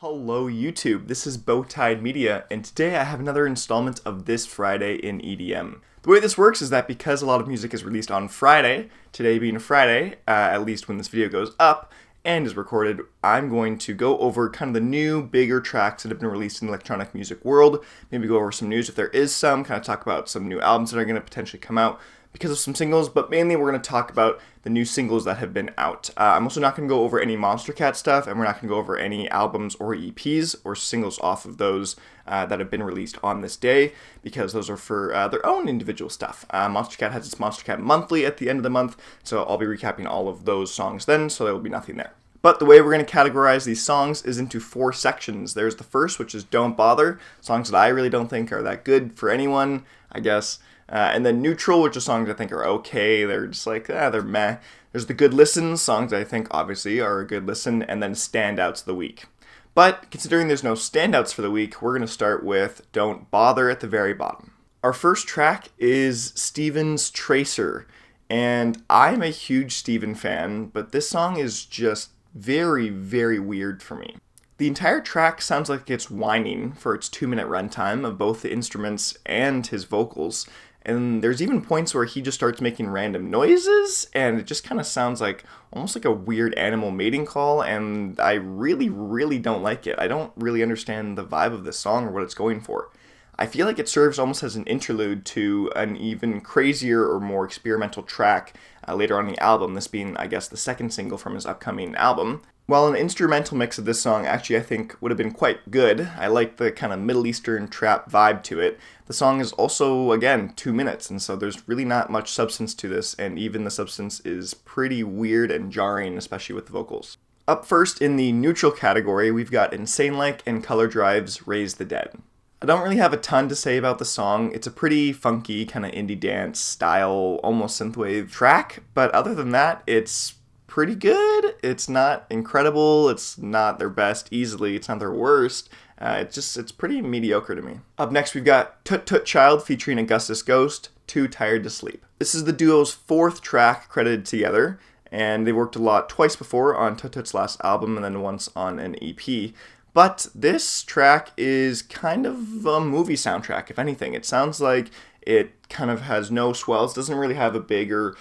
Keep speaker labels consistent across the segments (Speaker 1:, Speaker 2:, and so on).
Speaker 1: Hello YouTube, this is Bowtied Media, and today I have another installment of This Friday in EDM. The way this works is that because a lot of music is released on Friday, today being Friday, at least when this video goes up and is recorded, I'm going to go over kind of the new, bigger tracks that have been released in the electronic music world, maybe go over some news if there is some, kind of talk about some new albums that are going to potentially come out because of some singles, but mainly we're going to talk about the new singles that have been out. I'm also not going to go over any Monster Cat stuff, and we're not going to go over any albums or EPs or singles off of those that have been released on this day, because those are for their own individual stuff. Monster Cat has its Monster Cat Monthly at the end of the month, so I'll be recapping all of those songs then, so there will be nothing there. But the way we're going to categorize these songs is into 4 sections. There's the first, which is Don't Bother, songs that I really don't think are that good for anyone, I guess. And then Neutral, which are songs I think are okay. They're just like, they're meh. There's the Good Listens, songs I think obviously are a good listen, and then Standouts of the week. But considering there's no standouts for the week, we're going to start with Don't Bother at the very bottom. Our first track is Steven's Tracer, and I'm a huge Steven fan, but this song is just very, very weird for me. The entire track sounds like it's whining for its 2-minute runtime of both the instruments and his vocals. And there's even points where he just starts making random noises, and it just kind of sounds like almost like a weird animal mating call, and I really, really don't like it. I don't really understand the vibe of this song or what it's going for. I feel like it serves almost as an interlude to an even crazier or more experimental track later on in the album, this being, I guess, the second single from his upcoming album. While an instrumental mix of this song actually I think would have been quite good, I like the kind of Middle Eastern trap vibe to it, the song is also, again, 2 minutes, and so there's really not much substance to this, and even the substance is pretty weird and jarring, especially with the vocals. Up first in the neutral category, we've got Insane Like and Color Drive's Raise the Dead. I don't really have a ton to say about the song. It's a pretty funky kind of indie dance style, almost synthwave track, but other than that, it's pretty good. It's not incredible. It's not their best easily. It's not their worst. It's pretty mediocre to me. Up next, we've got Tut Tut Child featuring Augustus Ghost, Too Tired to Sleep. This is the duo's 4th track credited together, and they worked a lot twice before on Tut Tut's last album and then once on an EP. But this track is kind of a movie soundtrack, if anything. It sounds like it kind of has no swells, doesn't really have a big or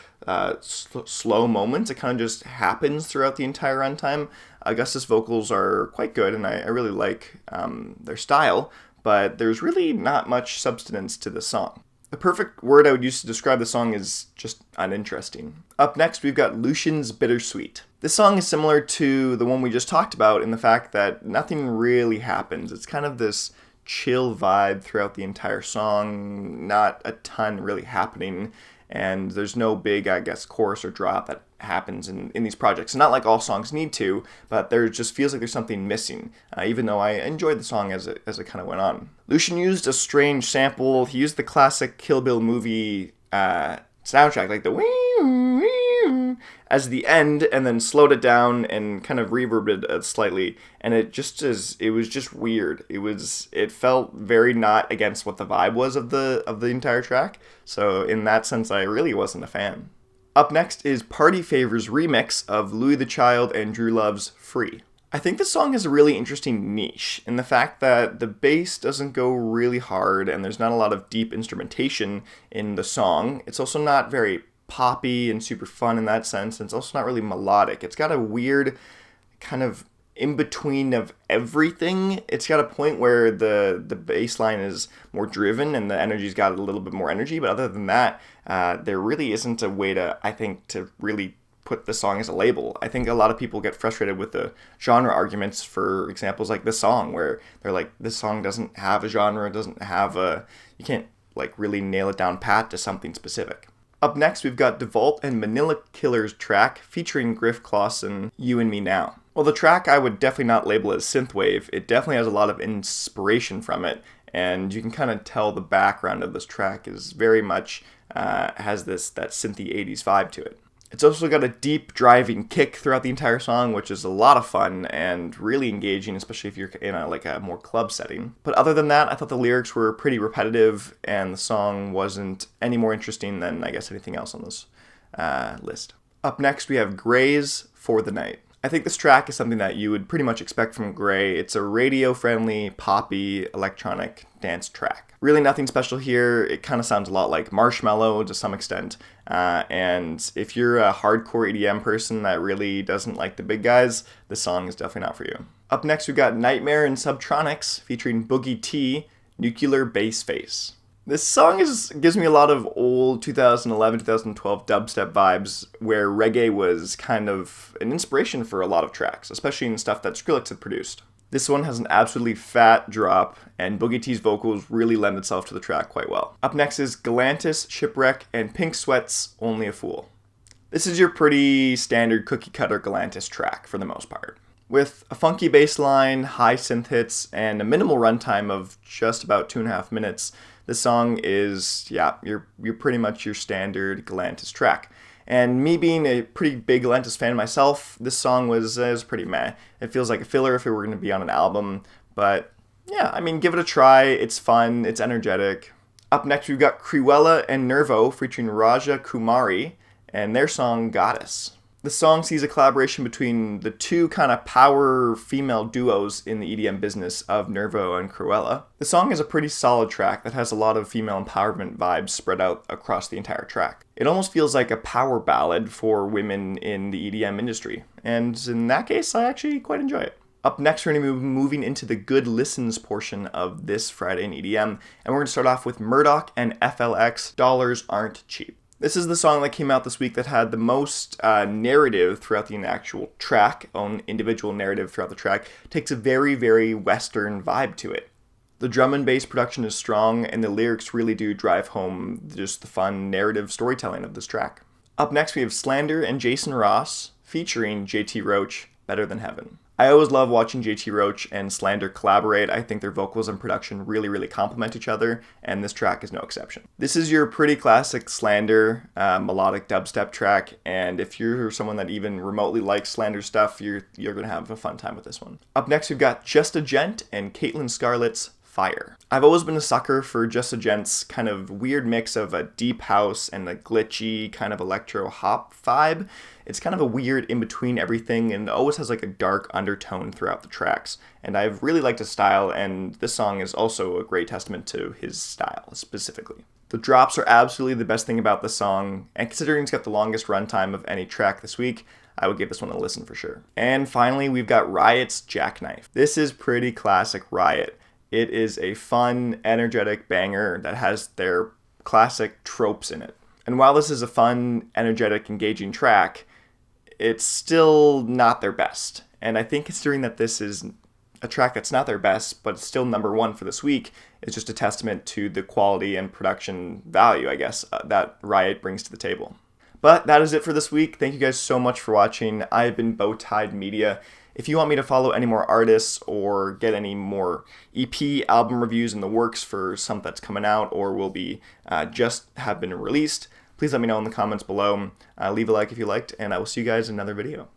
Speaker 1: slow moments. It kind of just happens throughout the entire runtime. Augustus' vocals are quite good, and I really like their style, but there's really not much substance to the song. The perfect word I would use to describe the song is just uninteresting. Up next, we've got Lucian's Bittersweet. This song is similar to the one we just talked about in the fact that nothing really happens. It's kind of this chill vibe throughout the entire song, not a ton really happening, and there's no big, I guess, chorus or drop that happens in these projects. Not like all songs need to, but there just feels like there's something missing, even though I enjoyed the song as it kind of went on. Lucian used a strange sample. He used the classic Kill Bill movie soundtrack, like the wee as the end, and then slowed it down and kind of reverbed it slightly, and it was just weird. It felt very not against what the vibe was of the entire track, so in that sense I really wasn't a fan. Up next is Party Favor's remix of Louis the Child and Drew Love's Free. I think this song has a really interesting niche in the fact that the bass doesn't go really hard and there's not a lot of deep instrumentation in the song. It's also not very poppy and super fun in that sense, and it's also not really melodic. It's got a weird kind of in-between of everything. It's got a point where the bass line is more driven and the energy's got a little bit more energy, but other than that, there really isn't a way to, I think, to really put the song as a label. I think a lot of people get frustrated with the genre arguments for examples like this song, where they're like, this song doesn't have a genre, you can't like really nail it down pat to something specific. Up next, we've got Duvall and Manila Killer's track featuring Griff Clausen, You and Me Now. Well, the track I would definitely not label as synthwave. It definitely has a lot of inspiration from it, and you can kind of tell the background of this track is very much has that synthy 80s vibe to it. It's also got a deep driving kick throughout the entire song, which is a lot of fun and really engaging, especially if you're in a more club setting. But other than that, I thought the lyrics were pretty repetitive and the song wasn't any more interesting than, I guess, anything else on this list. Up next, we have Gray's For the Night. I think this track is something that you would pretty much expect from Gray. It's a radio-friendly, poppy, electronic dance track. Really nothing special here. It kind of sounds a lot like Marshmello to some extent. And if you're a hardcore EDM person that really doesn't like the big guys, this song is definitely not for you. Up next, we've got Nightmare in Subtropics featuring Boogie T, Nuclear Bass Face. This song gives me a lot of old 2011, 2012 dubstep vibes where reggae was kind of an inspiration for a lot of tracks, especially in stuff that Skrillex had produced. This one has an absolutely fat drop, and Boogie T's vocals really lend itself to the track quite well. Up next is Galantis Shipwreck and Pink Sweat's Only a Fool. This is your pretty standard cookie-cutter Galantis track for the most part. With a funky bass line, high synth hits, and a minimal runtime of just about 2.5 minutes, this song is, you're pretty much your standard Galantis track. And me being a pretty big Galantis fan myself, this song was pretty meh. It feels like a filler if it were going to be on an album, but yeah, I mean, give it a try. It's fun, it's energetic. Up next, we've got Cruella and Nervo featuring Raja Kumari and their song Goddess. The song sees a collaboration between the two kind of power female duos in the EDM business of Nervo and Cruella. The song is a pretty solid track that has a lot of female empowerment vibes spread out across the entire track. It almost feels like a power ballad for women in the EDM industry, and in that case, I actually quite enjoy it. Up next, we're going to be moving into the good listens portion of this Friday in EDM, and we're going to start off with Murdoch and FLX, Dollars Aren't Cheap. This is the song that came out this week that had the most narrative throughout the actual track, own individual narrative throughout the track. It takes a very, very Western vibe to it. The drum and bass production is strong, and the lyrics really do drive home just the fun narrative storytelling of this track. Up next, we have SLANDER and Jason Ross featuring JT Roach, Better Than Heaven. I always love watching JT Roach and SLANDER collaborate. I think their vocals and production really, really complement each other, and this track is no exception. This is your pretty classic SLANDER melodic dubstep track, and if you're someone that even remotely likes SLANDER stuff, you're going to have a fun time with this one. Up next, we've got Just a Gent and Caitlyn Scarlett's Fire. I've always been a sucker for Just a Gent's kind of weird mix of a deep house and a glitchy kind of electro hop vibe. It's kind of a weird in between everything and always has like a dark undertone throughout the tracks. And I've really liked his style, and this song is also a great testament to his style specifically. The drops are absolutely the best thing about the song, and considering it's got the longest runtime of any track this week, I would give this one a listen for sure. And finally, we've got Riot's Jackknife. This is pretty classic Riot. It is a fun, energetic banger that has their classic tropes in it. And while this is a fun, energetic, engaging track, it's still not their best. And I think considering that this is a track that's not their best, but it's still number one for this week, is just a testament to the quality and production value, I guess, that Riot brings to the table. But that is it for this week. Thank you guys so much for watching. I've been Bowtied Media. If you want me to follow any more artists or get any more EP album reviews in the works for some that's coming out or will be just have been released, please let me know in the comments below. Leave a like if you liked, and I will see you guys in another video.